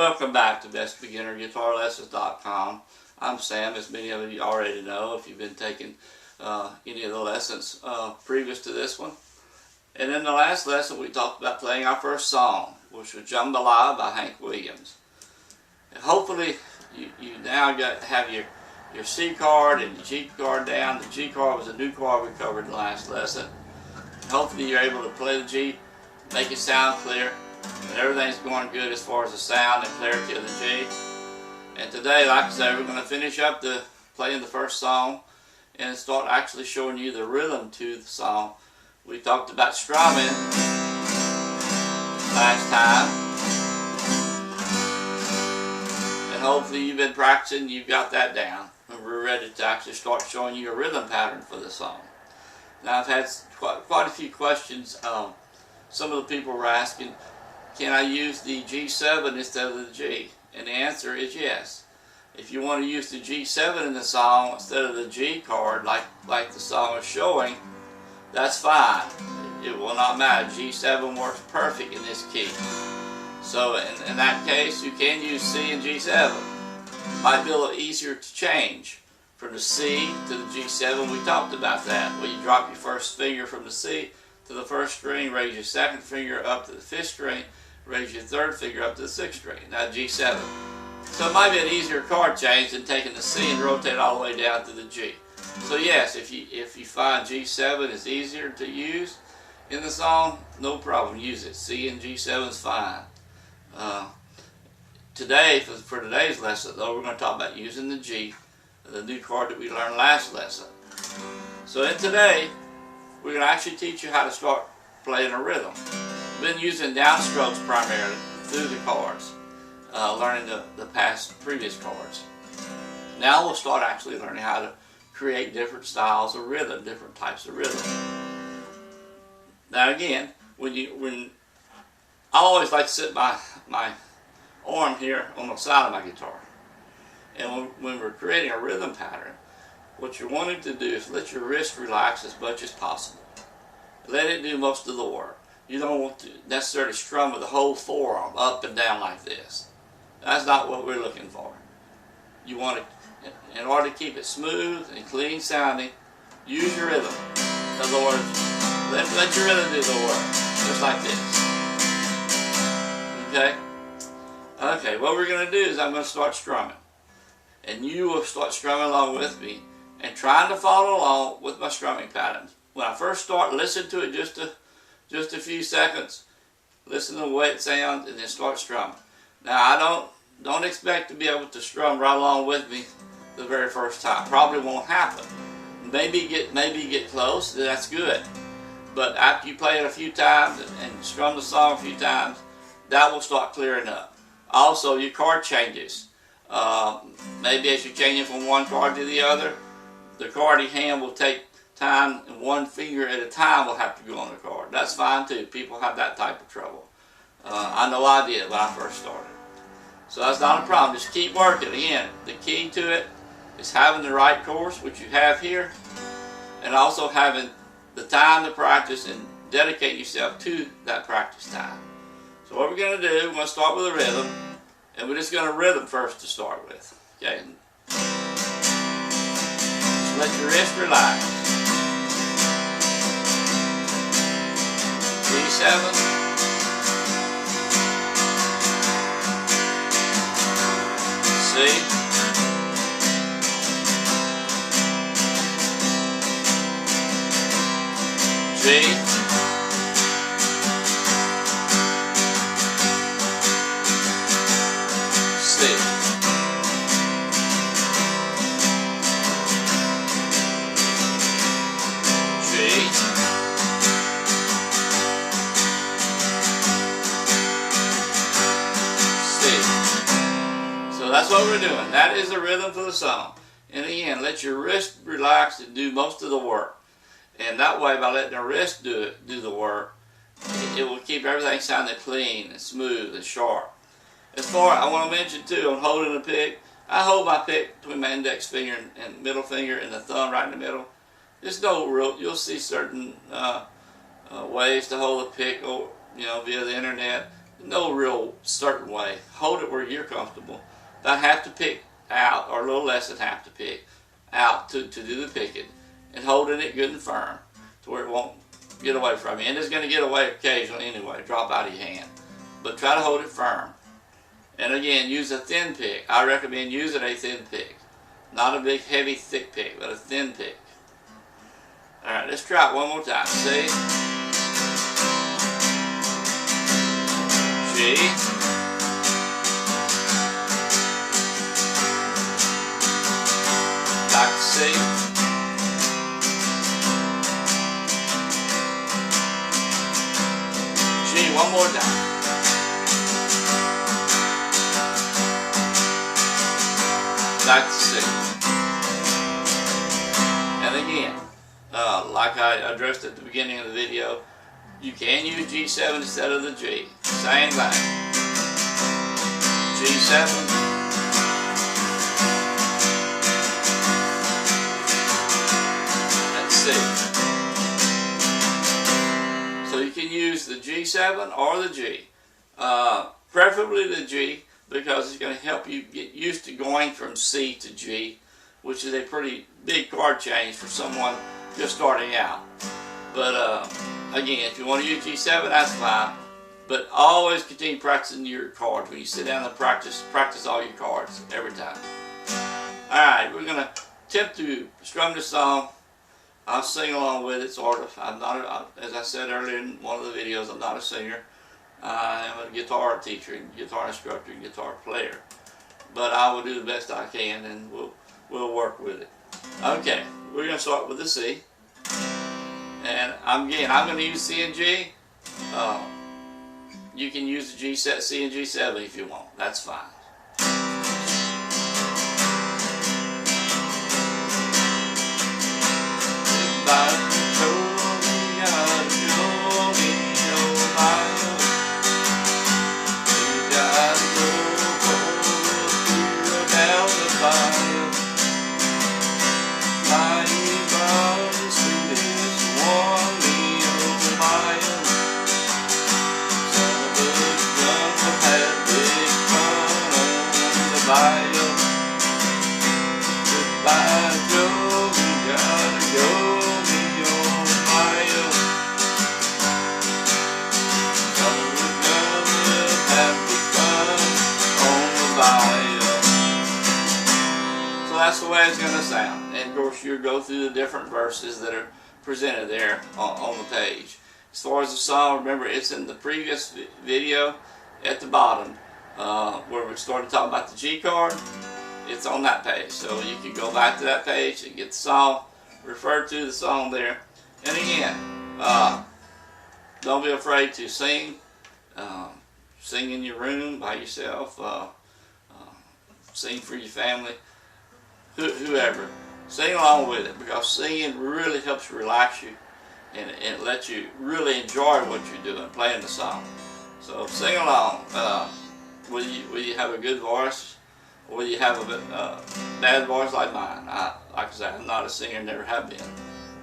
Welcome back to bestbeginnerguitarlessons.com. I'm Sam, as many of you already know if you've been taking any of the lessons previous to this one. And in the last lesson we talked about playing our first song, which was Jambalaya by Hank Williams. And hopefully you now have your C chord and your G chord down. The G chord was a new chord we covered in the last lesson. And hopefully you're able to play the G, make it sound clear, and everything's going good as far as the sound and clarity of the G. And today, like I said, we're going to finish up playing the first song and start actually showing you the rhythm to the song. We talked about strumming last time, and hopefully you've been practicing, you've got that down, and we're ready to actually start showing you a rhythm pattern for the song. Now I've had quite a few questions. Some of the people were asking, can I use the G7 instead of the G? And the answer is yes. If you want to use the G7 in the song instead of the G chord like the song is showing, that's fine. It will not matter. G7 works perfect in this key. So in that case, you can use C and G7. Might be a little easier to change from the C to the G7. We talked about that, where you drop your first finger from the C to the first string, raise your second finger up to the fifth string, raise your third finger up to the sixth string. Now G7. So it might be an easier chord change than taking the C and rotate all the way down to the G. So yes, if you find G7 is easier to use in the song, no problem, use it. C and G7 is fine. Today, for today's lesson though, we're going to talk about using the G, the new chord that we learned last lesson. So in today, we're going to actually teach you how to start playing a rhythm. We've been using downstrokes primarily through the chords, learning the previous chords. Now we'll start actually learning how to create different styles of rhythm, different types of rhythm. Now again, when I always like to sit my arm here on the side of my guitar, and when we're creating a rhythm pattern, what you're wanting to do is let your wrist relax as much as possible. Let it do most of the work. You don't want to necessarily strum with the whole forearm up and down like this. That's not what we're looking for. You want to, in order to keep it smooth and clean sounding, use your rhythm. In other words, let your rhythm do the work, just like this. Okay? Okay, what we're going to do is I'm going to start strumming. And you will start strumming along with me and trying to follow along with my strumming patterns. When I first start, listen to it just a few seconds, listen to the way it sounds, and then start strumming. Now I don't expect to be able to strum right along with me the very first time. Probably won't happen. Maybe get close, that's good. But after you play it a few times and strum the song a few times, that will start clearing up. Also, your chord changes. Maybe as you're changing from one chord to the other, the chordy hand will take time, and one finger at a time will have to go on the chord. That's fine too. People have that type of trouble. I know I did when I first started. So that's not a problem. Just keep working. Again, the key to it is having the right chords, which you have here, and also having the time to practice and dedicate yourself to that practice time. So what we're going to do, we're going to start with a rhythm, and we're just going to rhythm first to start with. Okay. Just let your wrist relax. G7, C, G, C, G, that's what we're doing. That is the rhythm for the song. And again, let your wrist relax and do most of the work. And that way, by letting the wrist do the work, it will keep everything sounding clean and smooth and sharp. As far, I want to mention too, on holding the pick, I hold my pick between my index finger and middle finger and the thumb right in the middle. There's no real, you'll see certain ways to hold a pick, or, via the internet. no real certain way. Hold it where you're comfortable. About half to pick out, or a little less than half to pick out to do the picking, and holding it good and firm to where it won't get away from you. And it's going to get away occasionally anyway, drop out of your hand. But try to hold it firm. And again, use a thin pick. I recommend using a thin pick. Not a big, heavy, thick pick, but a thin pick. Alright, let's try it one more time. See? G. Back to C. G, one more time. Back to C. And again, like I addressed at the beginning of the video, you can use G7 instead of the G. Same thing. G7. And C. So you can use the G7 or the G. Preferably the G, because it's going to help you get used to going from C to G, which is a pretty big chord change for someone just starting out. But again, if you want to use G7, that's fine. But always continue practicing your chords. When you sit down and practice all your chords every time. Alright, we're going to attempt to strum this song. I'll sing along with it, sort of. I'm not, as I said earlier in one of the videos, I'm not a singer. I am a guitar teacher, and guitar instructor, and guitar player. But I will do the best I can, and we'll work with it. Okay, we're going to start with the C. And I'm going to use C and G. You can use the G set, C and G7 if you want. That's fine. That's the way it's going to sound. And of course you'll go through the different verses that are presented there on the page. As far as the song, remember it's in the previous video at the bottom where we started talking about the G chord. It's on that page, so you can go back to that page and get the song, refer to the song there. And again, don't be afraid to sing. Sing in your room by yourself. Sing for your family. Whoever, sing along with it, because singing really helps relax you and lets you really enjoy what you're doing, playing the song. So sing along, whether you have a good voice or whether you have a bad voice like mine. Like I said, I'm not a singer, never have been.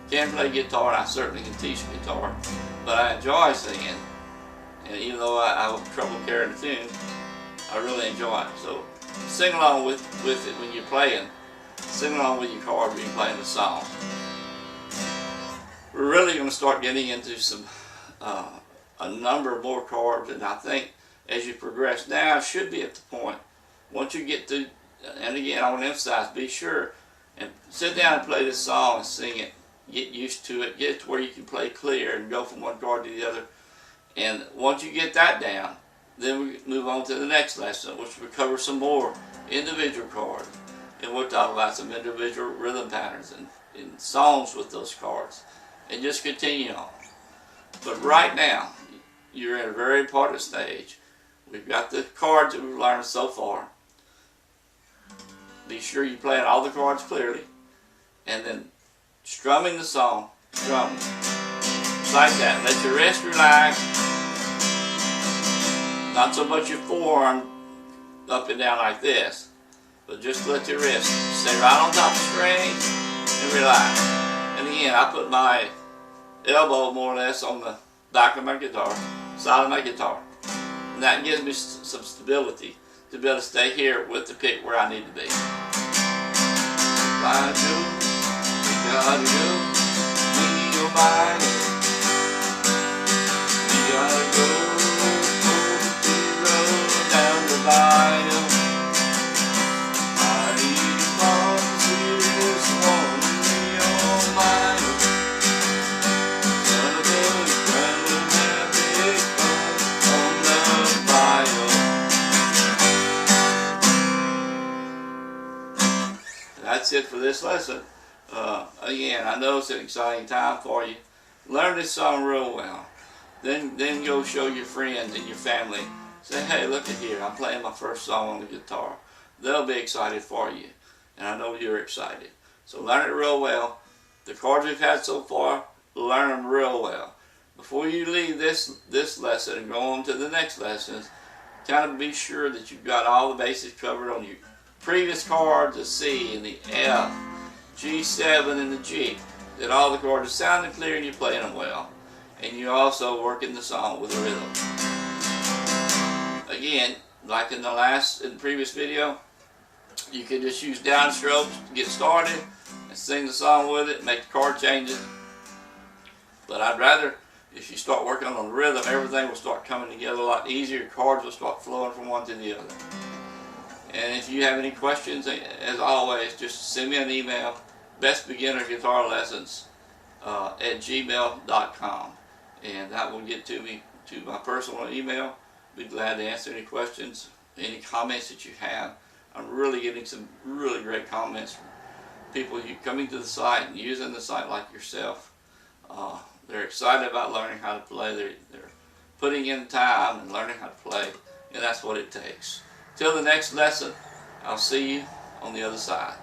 Can play guitar, and I certainly can teach guitar, but I enjoy singing, and even though I have trouble carrying a tune, I really enjoy it. So sing along with it when you're playing. Sing along with your chord when you're playing the song. We're really going to start getting into some a number of more chords, and I think as you progress now, it should be at the point once you get to, and again I want to emphasize, be sure and sit down and play this song and sing it. Get used to it. Get it to where you can play clear and go from one chord to the other. And once you get that down, then we move on to the next lesson, which will cover some more individual chords. And we'll talk about some individual rhythm patterns and songs with those chords. And just continue on. But right now, you're in a very important stage. We've got the chords that we've learned so far. Be sure you play all the chords clearly. And then strumming the song. Strumming. Just like that. Let your wrist relax. Not so much your forearm up and down like this. But just let your wrist stay right on top of the strings and relax. And again, I put my elbow more or less on the back of my guitar, side of my guitar. And that gives me some stability to be able to stay here with the pick where I need to be. I go, we gotta go, me or mine. We gotta go, down the bayou. I promise this one, me or mine. Son of a gun, have big fun on the bayou. That's it for this lesson. Again, I know it's an exciting time for you. Learn this song real well. Then go show your friends and your family. Say, hey, look at here, I'm playing my first song on the guitar. They'll be excited for you. And I know you're excited. So learn it real well. The chords we've had so far, learn them real well. Before you leave this lesson and go on to the next lessons, kind of be sure that you've got all the basics covered on your previous chords, the C and the F, G7 and the G. That all the chords are sounding clear and you're playing them well. And you're also working the song with a rhythm. Again, like in the previous video, you can just use downstrokes to get started and sing the song with it, make the chord changes. But I'd rather, if you start working on the rhythm, everything will start coming together a lot easier. Chords will start flowing from one to the other. And if you have any questions, as always, just send me an email, bestbeginnerguitarlessons@gmail.com, and that will get to me to my personal email. Be glad to answer any questions, any comments that you have. I'm really getting some really great comments from people coming to the site and using the site like yourself. They're excited about learning how to play. They're putting in time and learning how to play, and that's what it takes. Till the next lesson, I'll see you on the other side.